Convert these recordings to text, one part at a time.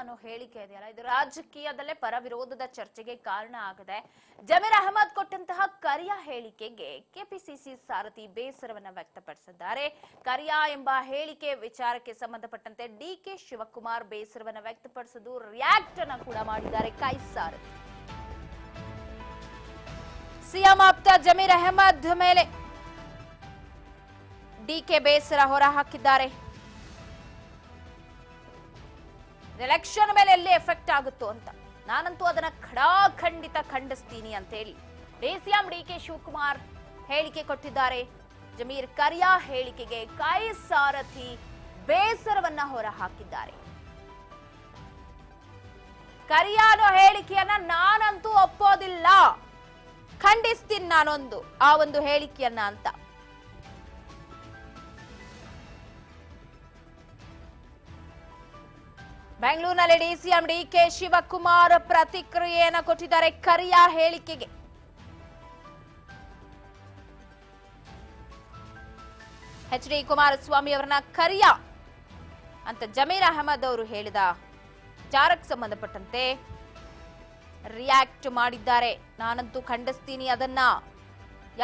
ಅನ್ನೋ ಹೇಳಿಕೆ ಇದೆಯಲ್ಲ, ಇದು ರಾಜಕೀಯದಲ್ಲೇ ಪರ ವಿರೋಧದ ಚರ್ಚೆಗೆ ಕಾರಣ ಆಗಿದೆ. ಜಮೀರ್ ಅಹಮದ್ ಕೊಟ್ಟಂತಹ ಕರಿಯ ಹೇಳಿಕೆಗೆ ಕೆಪಿಸಿಸಿ ಸಾರಥಿ ಬೇಸರವನ್ನ ವ್ಯಕ್ತಪಡಿಸಿದ್ದಾರೆ. ಕರಿಯ ಎಂಬ ಹೇಳಿಕೆ ವಿಚಾರಕ್ಕೆ ಸಂಬಂಧಪಟ್ಟಂತೆ ಡಿಕೆ ಶಿವಕುಮಾರ್ ಬೇಸರವನ್ನ ವ್ಯಕ್ತಪಡಿಸಿದ್ದು ರಿಯಾಕ್ಟ್ ಅನ್ನ ಕೂಡ ಮಾಡಿದ್ದಾರೆ ಕೈ ಸಾರಥಿ. ಸಿಎಂ ಆಪ್ತ ಜಮೀರ್ ಅಹಮದ್ ಮೇಲೆ ಡಿಕೆ ಬೇಸರ ಹೊರ ಹಾಕಿದ್ದಾರೆ. ಎಲೆಕ್ಷನ್ ಮೇಲೆ ಎಲ್ಲಿ ಎಫೆಕ್ಟ್ ಆಗುತ್ತೋ ಅಂತ, ನಾನಂತೂ ಅದನ್ನ ಖಂಡಿತ ಖಂಡಿಸ್ತೀನಿ ಅಂತ ಹೇಳಿ ಸಿಎಂ ಡಿಕೆ ಶಿವಕುಮಾರ್ ಹೇಳಿಕೆ ಕೊಟ್ಟಿದ್ದಾರೆ. ಜಮೀರ್ ಕರಿಯ ಹೇಳಿಕೆಗೆ ಕೈ ಸಾರಥಿ ಬೇಸರವನ್ನ ಹೊರ ಹಾಕಿದ್ದಾರೆ. ಕರಿಯ ಅನ್ನೋ ಹೇಳಿಕೆಯನ್ನ ನಾನಂತೂ ಒಪ್ಪೋದಿಲ್ಲ, ಖಂಡಿಸ್ತೀನಿ ನಾನೊಂದು ಆ ಒಂದು ಹೇಳಿಕೆಯನ್ನ ಅಂತ. ಬೆಂಗಳೂರಿನಲ್ಲಿ ಡಿಸಿಎಂ ಡಿಕೆ ಶಿವಕುಮಾರ್ ಪ್ರತಿಕ್ರಿಯೆಯನ್ನು ಕೊಟ್ಟಿದ್ದಾರೆ ಕರಿಯ ಹೇಳಿಕೆಗೆ. ಎಚ್.ಡಿ. ಕುಮಾರಸ್ವಾಮಿ ಅವರನ್ನ ಕರಿಯ ಅಂತ ಜಮೀರ್ ಅಹಮದ್ ಅವರು ಹೇಳಿದ ವಿಚಾರಕ್ಕೆ ಸಂಬಂಧಪಟ್ಟಂತೆ ರಿಯಾಕ್ಟ್ ಮಾಡಿದ್ದಾರೆ. ನಾನಂತೂ ಖಂಡಿಸ್ತೀನಿ, ಅದನ್ನ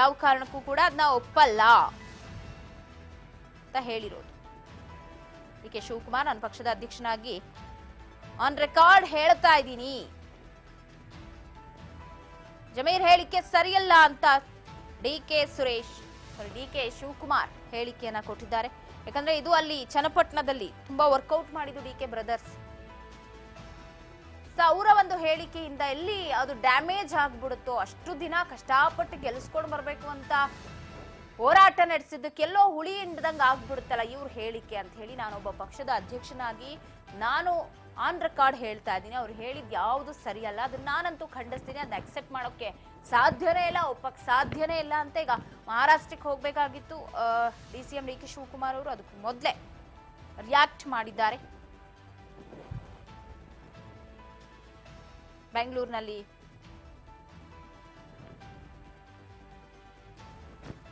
ಯಾವ ಕಾರಣಕ್ಕೂ ಕೂಡ ಅದನ್ನ ಒಪ್ಪಲ್ಲ ಅಂತ ಹೇಳಿರೋದು. ಡಿಕೆ ಶಿವಕುಮಾರ್ ನನ್ನ ಪಕ್ಷದ ಅಧ್ಯಕ್ಷನಾಗಿ ಆನ್ ರೆಕಾರ್ಡ್ ಹೇಳ್ತಾ ಇದ್ದೀನಿ, ಜಮೀರ್ ಹೇಳಿಕೆ ಸರಿಯಲ್ಲ ಅಂತ ಡಿಕೆ ಶಿವಕುಮಾರ್ ಹೇಳಿಕೆಯನ್ನ ಕೊಟ್ಟಿದ್ದಾರೆ. ಯಾಕಂದ್ರೆ ಇದು ಅಲ್ಲಿ ಚನ್ನಪಟ್ಟಣದಲ್ಲಿ ತುಂಬಾ ವರ್ಕೌಟ್ ಮಾಡಿದ್ದು ಡಿಕೆ ಬ್ರದರ್ಸ್. ಅವರ ಒಂದು ಹೇಳಿಕೆಯಿಂದ ಎಲ್ಲಿ ಅದು ಡ್ಯಾಮೇಜ್ ಆಗ್ಬಿಡುತ್ತೋ, ಅಷ್ಟು ದಿನ ಕಷ್ಟಪಟ್ಟು ಗೆಲ್ಸ್ಕೊಂಡು ಬರ್ಬೇಕು ಅಂತ ಹೋರಾಟ ನಡೆಸಿದ್ದಕ್ಕೆಲ್ಲೋ ಹುಳಿ ಹಿಂಡ್ದಂಗೆ ಆಗ್ಬಿಡುತ್ತಲ್ಲ ಇವ್ರ ಹೇಳಿಕೆ ಅಂತ ಹೇಳಿ ನಾನೊಬ್ಬ ಪಕ್ಷದ ಅಧ್ಯಕ್ಷನಾಗಿ ನಾನು ಆನ್ ರೆಕಾರ್ಡ್ ಹೇಳ್ತಾ ಇದ್ದೀನಿ, ಅವ್ರು ಹೇಳಿದ್ ಯಾವುದು ಸರಿಯಲ್ಲ, ಅದನ್ನ ನಾನಂತೂ ಖಂಡಿಸ್ತೀನಿ, ಅದನ್ನ ಅಕ್ಸೆಪ್ಟ್ ಮಾಡೋಕೆ ಸಾಧ್ಯನೇ ಇಲ್ಲ, ಒಪ್ಪಕ್ಕೆ ಸಾಧ್ಯನೇ ಇಲ್ಲ ಅಂತ ಈಗ ಮಹಾರಾಷ್ಟ್ರಕ್ಕೆ ಹೋಗ್ಬೇಕಾಗಿತ್ತು ಡಿಸಿಎಂ ಡಿಕೆ ಶಿವಕುಮಾರ್ ಅವರು. ಅದಕ್ಕೂ ಮೊದಲೇ ರಿಯಾಕ್ಟ್ ಮಾಡಿದ್ದಾರೆ. ಬೆಂಗಳೂರಿನಲ್ಲಿ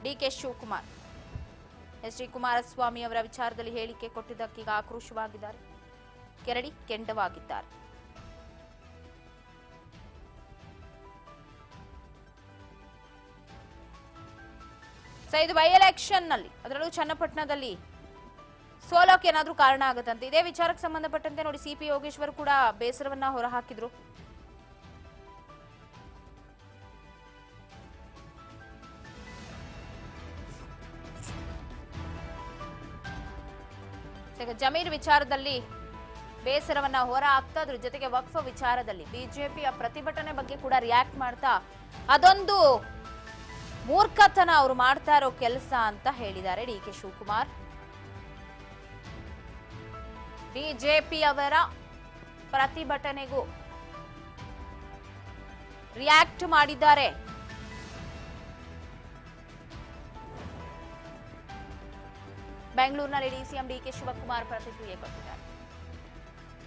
ಡಿಕೆ ಶಿವಕುಮಾರ್ ಎಚ್.ಡಿ. ಕುಮಾರಸ್ವಾಮಿ ಅವರ ವಿಚಾರದಲ್ಲಿ ಹೇಳಿಕೆ ಕೊಟ್ಟಿದ್ದಕ್ಕೀಗ ಆಕ್ರೋಶವಾಗಿದ್ದಾರೆ, ಕೆರಡಿ ಕೆಂಡವಾಗಿದ್ದಾರೆ. ಇದು ಬೈ ಎಲೆಕ್ಷನ್ ನಲ್ಲಿ, ಅದರಲ್ಲೂ ಚನ್ನಪಟ್ಟಣದಲ್ಲಿ ಸೋಲೋಕೆ ಏನಾದ್ರೂ ಕಾರಣ ಆಗುತ್ತಂತೆ. ಇದೇ ವಿಚಾರಕ್ಕೆ ಸಂಬಂಧಪಟ್ಟಂತೆ ನೋಡಿ ಸಿಪಿ ಯೋಗೇಶ್ವರ್ ಕೂಡ ಬೇಸರವನ್ನ ಹೊರಹಾಕಿದ್ರು. ಜಮೀರ್ ವಿಚಾರದಲ್ಲಿ ಬೇಸರವನ್ನ ಹೊರ ಹಾಕ್ತಾ, ಅದ್ರ ಜೊತೆಗೆ ವಕ್ಫ್ ವಿಚಾರದಲ್ಲಿ ಬಿಜೆಪಿಯ ಪ್ರತಿಭಟನೆ ಬಗ್ಗೆ ಕೂಡ ರಿಯಾಕ್ಟ್ ಮಾಡ್ತಾ ಅದೊಂದು ಮೂರ್ಖತನ ಅವರು ಮಾಡ್ತಾ ಇರೋ ಕೆಲಸ ಅಂತ ಹೇಳಿದ್ದಾರೆ ಡಿಕೆ ಶಿವಕುಮಾರ್. ಬಿಜೆಪಿಯವರ ಪ್ರತಿಭಟನೆಗೂ ರಿಯಾಕ್ಟ್ ಮಾಡಿದ್ದಾರೆ. ಬೆಂಗಳೂರಿನಲ್ಲಿ ಡಿಸಿಎಂ ಡಿಕೆ ಶಿವಕುಮಾರ್ ಪ್ರತಿಕ್ರಿಯೆ ಕೊಟ್ಟಿದ್ದಾರೆ.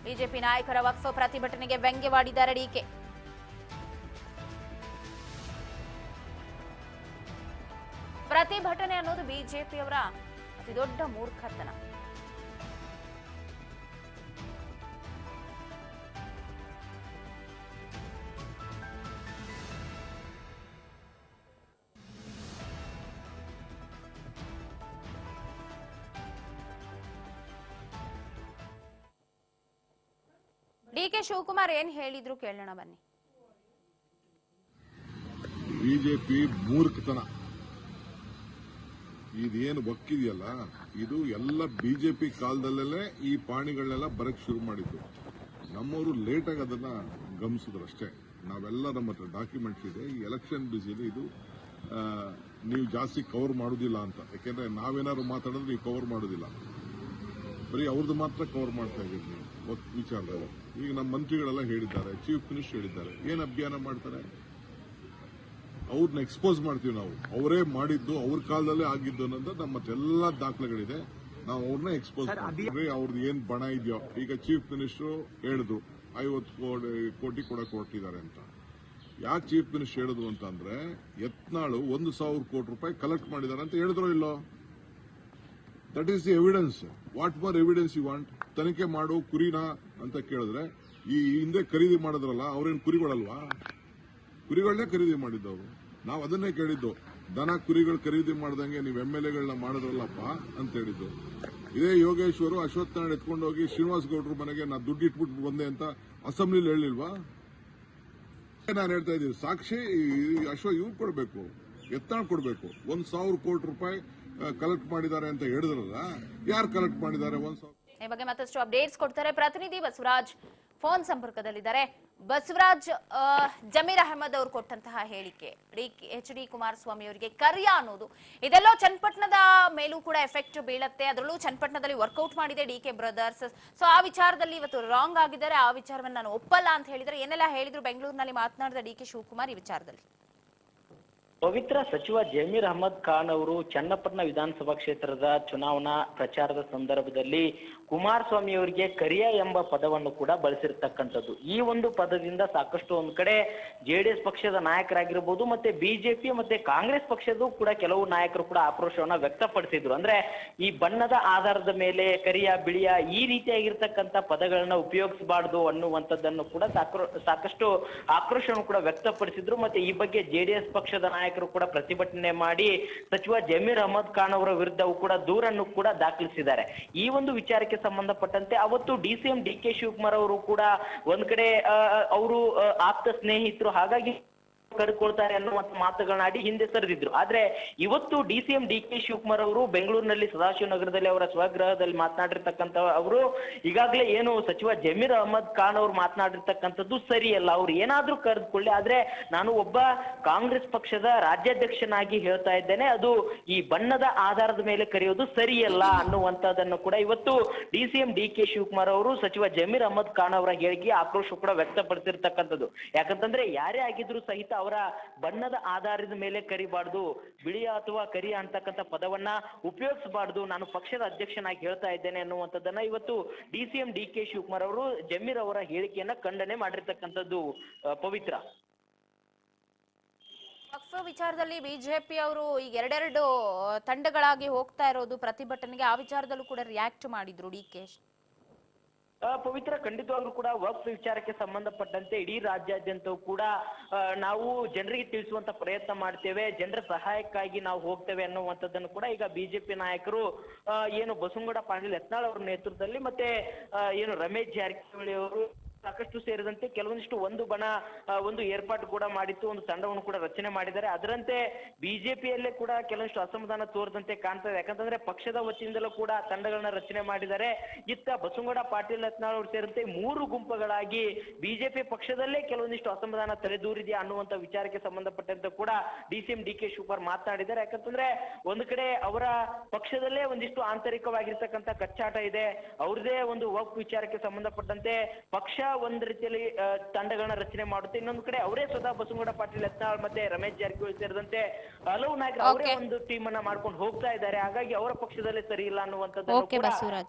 ಬಿಜೆಪಿ ನಾಯಕರ ವಕ್ಫ್ ಪ್ರತಿಭಟನೆಗೆ ವ್ಯಂಗ್ಯವಾಡಿದ್ದಾರೆ ಡಿಕೆ. ಪ್ರತಿಭಟನೆ ಅನ್ನೋದು ಬಿಜೆಪಿಯವರ ಅತಿ ದೊಡ್ಡ ಮೂರ್ಖತನ. ಡಿಕೆ ಶಿವಕುಮಾರ್ ಏನ್ ಹೇಳಿದ್ರು ಕೇಳೋಣ ಬನ್ನಿ. ಬಿಜೆಪಿ ಮೂರ್ಖತನ ಇದೇನು ಒಕ್ಕಿದೆಯಲ್ಲ, ಇದು ಎಲ್ಲ ಬಿಜೆಪಿ ಕಾಲದಲ್ಲೆಲ್ಲ ಈ ಪಾಣಿಗಳನ್ನೆಲ್ಲ ಬರಕ್ ಶುರು ಮಾಡಿದ್ದು. ನಮ್ಮವರು ಲೇಟಾಗಿ ಅದನ್ನ ಗಮನಿಸಿದ್ರು ಅಷ್ಟೇ. ನಾವೆಲ್ಲ ನಮ್ಮ ಹತ್ರ ಡಾಕ್ಯುಮೆಂಟ್ಸ್ ಇದೆ, ಈ ಎಲೆಕ್ಷನ್ ಬಿಸಿಲಿ ಇದು ನೀವು ಜಾಸ್ತಿ ಕವರ್ ಮಾಡೋದಿಲ್ಲ ಅಂತ. ಯಾಕೆಂದ್ರೆ ನಾವೇನಾದ್ರು ಮಾತಾಡಿದ್ರೆ ನೀವು ಕವರ್ ಮಾಡೋದಿಲ್ಲ, ಬರೀ ಅವ್ರದ್ದು ಮಾತ್ರ ಕವರ್ ಮಾಡ್ತಾ ಇದ್ದೀವಿ ನೀವು ವಿಚಾರದಲ್ಲಿ. ಈಗ ನಮ್ಮ ಮಂತ್ರಿಗಳೆಲ್ಲ ಹೇಳಿದ್ದಾರೆ, ಚೀಫ್ ಮಿನಿಸ್ಟರ್ ಹೇಳಿದ್ದಾರೆ, ಏನ್ ಅಭಿಯಾನ ಮಾಡ್ತಾರೆ, ಅವ್ರನ್ನ ಎಕ್ಸ್ಪೋಸ್ ಮಾಡ್ತೀವಿ ನಾವು. ಅವರೇ ಮಾಡಿದ್ದು, ಅವ್ರ ಕಾಲದಲ್ಲೇ ಆಗಿದ್ದು ಅನ್ನೋದು ನಮ್ಮ ಹತ್ರ ಎಲ್ಲ ದಾಖಲೆಗಳಿದೆ. ನಾವು ಅವ್ರನ್ನ ಎಕ್ಸ್ಪೋಸ್ ಮಾಡ್ತೀವಿ. ಅವ್ರದ್ದು ಏನ್ ಬಣ ಇದೆಯೋ, ಈಗ ಚೀಫ್ ಮಿನಿಸ್ಟರ್ ಹೇಳಿದ್ರು 50 ಕೋಟಿ ಕೊಡಕ್ಕೆ ಹೊರಟಿದ್ದಾರೆ ಅಂತ. ಯಾಕೆ ಚೀಫ್ ಮಿನಿಸ್ಟರ್ ಹೇಳಿದ್ರು ಅಂತಂದ್ರೆ, ಯತ್ನಾಳು 1,000 ಕೋಟಿ ರೂಪಾಯಿ ಕಲೆಕ್ಟ್ ಮಾಡಿದ್ದಾರೆ ಅಂತ ಹೇಳಿದ್ರು ಇಲ್ಲೋ. That is the evidence. What more evidence you want? ತನಿಖೆ ಮಾಡು, ಕುರಿನ ಅಂತ ಕೇಳಿದ್ರೆ ಈ ಹಿಂದೆ ಖರೀದಿ ಮಾಡಿದ್ರಲ್ಲ ಅವ್ರೇನ್ ಕುರಿಗಳಲ್ವಾ? ಕುರಿಗಳನ್ನೇ ಖರೀದಿ ಮಾಡಿದ್ದವರು. ನಾವು ಅದನ್ನೇ ಕೇಳಿದ್ದು, ದನ ಕುರಿಗಳು ಖರೀದಿ ಮಾಡ್ದಂಗೆ ನೀವು MLAಗಳನ್ನ ಮಾಡಿದ್ರಲ್ಲಪ್ಪ ಅಂತ ಹೇಳಿದ್ದು. ಇದೇ ಯೋಗೇಶ್ವರು ಅಶ್ವತ್ಥನಾರಾಯಣ ಎತ್ಕೊಂಡು ಹೋಗಿ ಶ್ರೀನಿವಾಸ್ ಗೌಡ್ರ ಮನೆಗೆ ನಾ ದುಡ್ಡು ಇಟ್ಬಿಟ್ಟು ಬಂದೆ ಅಂತ ಅಸೆಂಬ್ಲಿಲಿ ಹೇಳಿಲ್ವಾ? ನಾನು ಹೇಳ್ತಾ ಇದ್ದೀವಿ, ಸಾಕ್ಷಿ ಇವ್ರು ಕೊಡಬೇಕು, ಎತ್ತಾಳ್ ಕೊಡಬೇಕು. 1,000 ಕೋಟಿ ರೂಪಾಯಿ ಕಲೆಕ್ಟ್ ಮಾಡಿದ್ದಾರೆ ಅಂತ ಹೇಳಿದ್ರಲ್ಲ, ಯಾರು ಕಲೆಕ್ಟ್ ಮಾಡಿದ್ದಾರೆ? 1,000. ಈ ಬಗ್ಗೆ ಮತ್ತಷ್ಟು ಅಪ್ಡೇಟ್ಸ್ ಕೊಡ್ತಾರೆ ಪ್ರತಿನಿಧಿ ಬಸವರಾಜ್ ಫೋನ್ ಸಂಪರ್ಕದಲ್ಲಿದ್ದಾರೆ. ಬಸವರಾಜ್, ಜಮೀರ್ ಅಹಮದ್ ಅವರು ಕೊಟ್ಟಂತಹ ಹೇಳಿಕೆ HD ಕುಮಾರಸ್ವಾಮಿ ಅವರಿಗೆ ಕರಿಯ ಅನ್ನೋದು ಇದೆಲ್ಲೋ ಚನ್ನಪಟ್ಟಣದ ಮೇಲೂ ಕೂಡ ಎಫೆಕ್ಟ್ ಬೀಳತ್ತೆ, ಅದರಲ್ಲೂ ಚನ್ನಪಟ್ಟಣದಲ್ಲಿ ವರ್ಕೌಟ್ ಮಾಡಿದೆ DK ಬ್ರದರ್ಸ್. ಸೊ ಆ ವಿಚಾರದಲ್ಲಿ ಇವತ್ತು ರಾಂಗ್ ಆಗಿದ್ದಾರೆ, ಆ ವಿಚಾರವನ್ನು ನಾನು ಒಪ್ಪಲ್ಲ ಅಂತ ಹೇಳಿದ್ರೆ ಏನೆಲ್ಲ ಹೇಳಿದ್ರು ಬೆಂಗಳೂರಿನಲ್ಲಿ ಮಾತನಾಡಿದ DK ಶಿವಕುಮಾರ್ ಈ ವಿಚಾರದಲ್ಲಿ? ಪವಿತ್ರ ಸಚಿವ ಜಮೀರ್ ಅಹಮದ್ ಖಾನ್ ಅವರು ಚನ್ನಪಟ್ಟಣ ವಿಧಾನಸಭಾ ಕ್ಷೇತ್ರದ ಚುನಾವಣಾ ಪ್ರಚಾರದ ಸಂದರ್ಭದಲ್ಲಿ ಕುಮಾರಸ್ವಾಮಿ ಅವರಿಗೆ ಕರಿಯ ಎಂಬ ಪದವನ್ನು ಕೂಡ ಬಳಸಿರ್ತಕ್ಕಂಥದ್ದು. ಈ ಒಂದು ಪದದಿಂದ ಸಾಕಷ್ಟು ಒಂದ್ ಕಡೆ JDS ಪಕ್ಷದ ನಾಯಕರಾಗಿರ್ಬೋದು, ಮತ್ತೆ ಬಿಜೆಪಿ ಮತ್ತೆ ಕಾಂಗ್ರೆಸ್ ಪಕ್ಷದ ಕೂಡ ಕೆಲವು ನಾಯಕರು ಕೂಡ ಆಕ್ರೋಶವನ್ನ ವ್ಯಕ್ತಪಡಿಸಿದ್ರು. ಅಂದ್ರೆ ಈ ಬಣ್ಣದ ಆಧಾರದ ಮೇಲೆ ಕರಿಯ ಬಿಳಿಯ ಈ ರೀತಿಯಾಗಿರ್ತಕ್ಕಂಥ ಪದಗಳನ್ನ ಉಪಯೋಗಿಸಬಾರ್ದು ಅನ್ನುವಂಥದ್ದನ್ನು ಕೂಡ ಸಾಕಷ್ಟು ಆಕ್ರೋಶವನ್ನು ಕೂಡ ವ್ಯಕ್ತಪಡಿಸಿದ್ರು. ಮತ್ತೆ ಈ ಬಗ್ಗೆ JDS ಪಕ್ಷದ ನಾಯಕರು ಕೂಡ ಪ್ರತಿಭಟನೆ ಮಾಡಿ ಸಚಿವ ಜಮೀರ್ ಅಹಮದ್ ಖಾನ್ ಅವರ ವಿರುದ್ಧವೂ ಕೂಡ ದೂರನ್ನು ಕೂಡ ದಾಖಲಿಸಿದ್ದಾರೆ. ಈ ಒಂದು ವಿಚಾರಕ್ಕೆ ಸಂಬಂಧಪಟ್ಟಂತೆ ಅವತ್ತು DCM DK ಶಿವಕುಮಾರ್ ಅವರು ಕೂಡ ಒಂದ್ ಕಡೆ ಅವರು ಆಪ್ತ ಸ್ನೇಹಿತರು, ಹಾಗಾಗಿ ಕರೆದುಕೊಳ್ತಾರೆ ಅನ್ನುವಂತ ಮಾತುಗಳನ್ನಾಡಿ ಹಿಂದೆ ಸರಿದಿದ್ರು. ಆದ್ರೆ ಇವತ್ತು DCM DK ಶಿವಕುಮಾರ್ ಅವರು ಬೆಂಗಳೂರಿನಲ್ಲಿ ಸದಾಶಿವನಗರದಲ್ಲಿ ಅವರ ಸ್ವಗೃಹದಲ್ಲಿ ಮಾತನಾಡಿರ್ತಕ್ಕಂಥ ಅವರು ಈಗಾಗಲೇ ಏನು ಸಚಿವ ಜಮೀರ್ ಅಹಮದ್ ಖಾನ್ ಅವರು ಮಾತನಾಡಿರ್ತಕ್ಕಂಥದ್ದು ಸರಿಯಲ್ಲ, ಅವ್ರು ಏನಾದ್ರೂ ಕರೆದುಕೊಳ್ಳಿ, ಆದ್ರೆ ನಾನು ಒಬ್ಬ ಕಾಂಗ್ರೆಸ್ ಪಕ್ಷದ ರಾಜ್ಯಾಧ್ಯಕ್ಷನಾಗಿ ಹೇಳ್ತಾ ಇದ್ದೇನೆ, ಅದು ಈ ಬಣ್ಣದ ಆಧಾರದ ಮೇಲೆ ಕರೆಯೋದು ಸರಿಯಲ್ಲ ಅನ್ನುವಂಥದ್ದನ್ನು ಕೂಡ ಇವತ್ತು DCM DK ಶಿವಕುಮಾರ್ ಅವರು ಸಚಿವ ಜಮೀರ್ ಅಹಮದ್ ಖಾನ್ ಅವರ ಹೇಳಿಕೆ ಆಕ್ರೋಶ ಕೂಡ ವ್ಯಕ್ತಪಡಿಸಿರ್ತಕ್ಕಂಥದ್ದು. ಯಾಕಂತಂದ್ರೆ ಯಾರೇ ಆಗಿದ್ರು ಸಹಿತ ಅವರ ಬಣ್ಣದ ಆಧಾರದ ಮೇಲೆ ಕರಿಬಾರ್ದು, ಬಿಳಿಯ ಅಥವಾ ಕರಿಯ ಅಂತಕ್ಕಂಥ ಪದವನ್ನ ಉಪಯೋಗಿಸಬಾರ್ದು, ನಾನು ಪಕ್ಷದ ಅಧ್ಯಕ್ಷನಾಗಿ ಹೇಳ್ತಾ ಇದ್ದೇನೆ ಅನ್ನುವಂಥದ್ದನ್ನ ಇವತ್ತು DCM DK ಶಿವಕುಮಾರ್ ಅವರು ಜಮೀರ್ ಅವರ ಹೇಳಿಕೆಯನ್ನ ಖಂಡನೆ ಮಾಡಿರ್ತಕ್ಕಂಥದ್ದು. ಪವಿತ್ರ, ವಿಚಾರದಲ್ಲಿ ಬಿಜೆಪಿ ಅವರು ಈಗ ಎರಡೆರಡು ತಂಡಗಳಾಗಿ ಹೋಗ್ತಾ ಇರೋದು ಪ್ರತಿಭಟನೆಗೆ, ಆ ವಿಚಾರದಲ್ಲೂ ಕೂಡ ರಿಯಾಕ್ಟ್ ಮಾಡಿದ್ರು DK. ಪವಿತ್ರ, ಖಂಡಿತವಾಗ್ಲೂ ಕೂಡ ವಕ್ಫ್ ವಿಚಾರಕ್ಕೆ ಸಂಬಂಧಪಟ್ಟಂತೆ ಇಡೀ ರಾಜ್ಯಾದ್ಯಂತವೂ ಕೂಡ ನಾವು ಜನರಿಗೆ ತಿಳಿಸುವಂತ ಪ್ರಯತ್ನ ಮಾಡ್ತೇವೆ, ಜನರ ಸಹಾಯಕ್ಕಾಗಿ ನಾವು ಹೋಗ್ತೇವೆ ಅನ್ನುವಂಥದ್ದನ್ನು ಕೂಡ ಈಗ ಬಿಜೆಪಿ ನಾಯಕರು ಏನು ಬಸವನಗೌಡ ಪಾಟೀಲ್ ಯತ್ನಾಳ್ ಅವರ ನೇತೃತ್ವದಲ್ಲಿ ಮತ್ತೆ ಏನು ರಮೇಶ್ ಜಾರಕಿಹೊಳಿ ಅವರು ಸಾಕಷ್ಟು ಸೇರಿದಂತೆ ಕೆಲವೊಂದಿಷ್ಟು ಒಂದು ಏರ್ಪಾಡು ಕೂಡ ಮಾಡಿತ್ತು, ಒಂದು ತಂಡವನ್ನು ಕೂಡ ರಚನೆ ಮಾಡಿದ್ದಾರೆ. ಅದರಂತೆ ಬಿಜೆಪಿಯಲ್ಲೇ ಕೂಡ ಕೆಲವೊಂದಿಷ್ಟು ಅಸಮಾಧಾನ ತೋರದಂತೆ ಕಾಣ್ತದೆ. ಯಾಕಂತಂದ್ರೆ ಪಕ್ಷದ ವತಿಯಿಂದಲೂ ಕೂಡ ತಂಡಗಳನ್ನ ರಚನೆ ಮಾಡಿದ್ದಾರೆ. ಇತ್ತ ಬಸವನಗೌಡ ಪಾಟೀಲ್ ಯತ್ನಾಳ್ ಅವರು ಸೇರಿದಂತೆ 3 ಗುಂಪುಗಳಾಗಿ ಬಿಜೆಪಿ ಪಕ್ಷದಲ್ಲೇ ಕೆಲವೊಂದಿಷ್ಟು ಅಸಮಾಧಾನ ತಲೆದೂರಿದೆಯಾ ಅನ್ನುವಂತ ವಿಚಾರಕ್ಕೆ ಸಂಬಂಧಪಟ್ಟಂತೆ ಕೂಡ DCM DK ಶಿವಕುಮಾರ್ ಮಾತನಾಡಿದ್ದಾರೆ. ಯಾಕಂತಂದ್ರೆ ಒಂದು ಕಡೆ ಅವರ ಪಕ್ಷದಲ್ಲೇ ಒಂದಿಷ್ಟು ಆಂತರಿಕವಾಗಿರ್ತಕ್ಕಂಥ ಕಚ್ಚಾಟ ಇದೆ, ಅವ್ರದೇ ಒಂದು ವಕ್ಫ್ ವಿಚಾರಕ್ಕೆ ಸಂಬಂಧಪಟ್ಟಂತೆ ಪಕ್ಷ ಒಂದ್ ರೀತಿಯಲ್ಲಿ ತಂಡಗಳನ್ನ ರಚನೆ ಮಾಡುತ್ತೆ, ಇನ್ನೊಂದು ಕಡೆ ಅವರೇ ಸ್ವತಃ ಬಸವನಗೌಡ ಪಾಟೀಲ್ ಯತ್ನಾಳ್ ಮತ್ತೆ ರಮೇಶ್ ಜಾರಕಿಹೊಳಿ ಸೇರಿದಂತೆ ಹಲವು ನಾಯಕರು ಅವರೇ ಒಂದು ಟೀಮ್ ಅನ್ನ ಮಾಡ್ಕೊಂಡು ಹೋಗ್ತಾ ಇದ್ದಾರೆ. ಹಾಗಾಗಿ ಅವರ ಪಕ್ಷದಲ್ಲೇ ಸರಿ ಇಲ್ಲ ಅನ್ನುವಂಥದ್ದು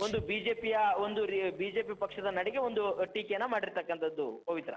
ಒಂದು ಬಿಜೆಪಿ ಪಕ್ಷದ ನಡೆಗೆ ಒಂದು ಟೀಕೆಯನ್ನ ಮಾಡಿರ್ತಕ್ಕಂಥದ್ದು. ಪವಿತ್ರ.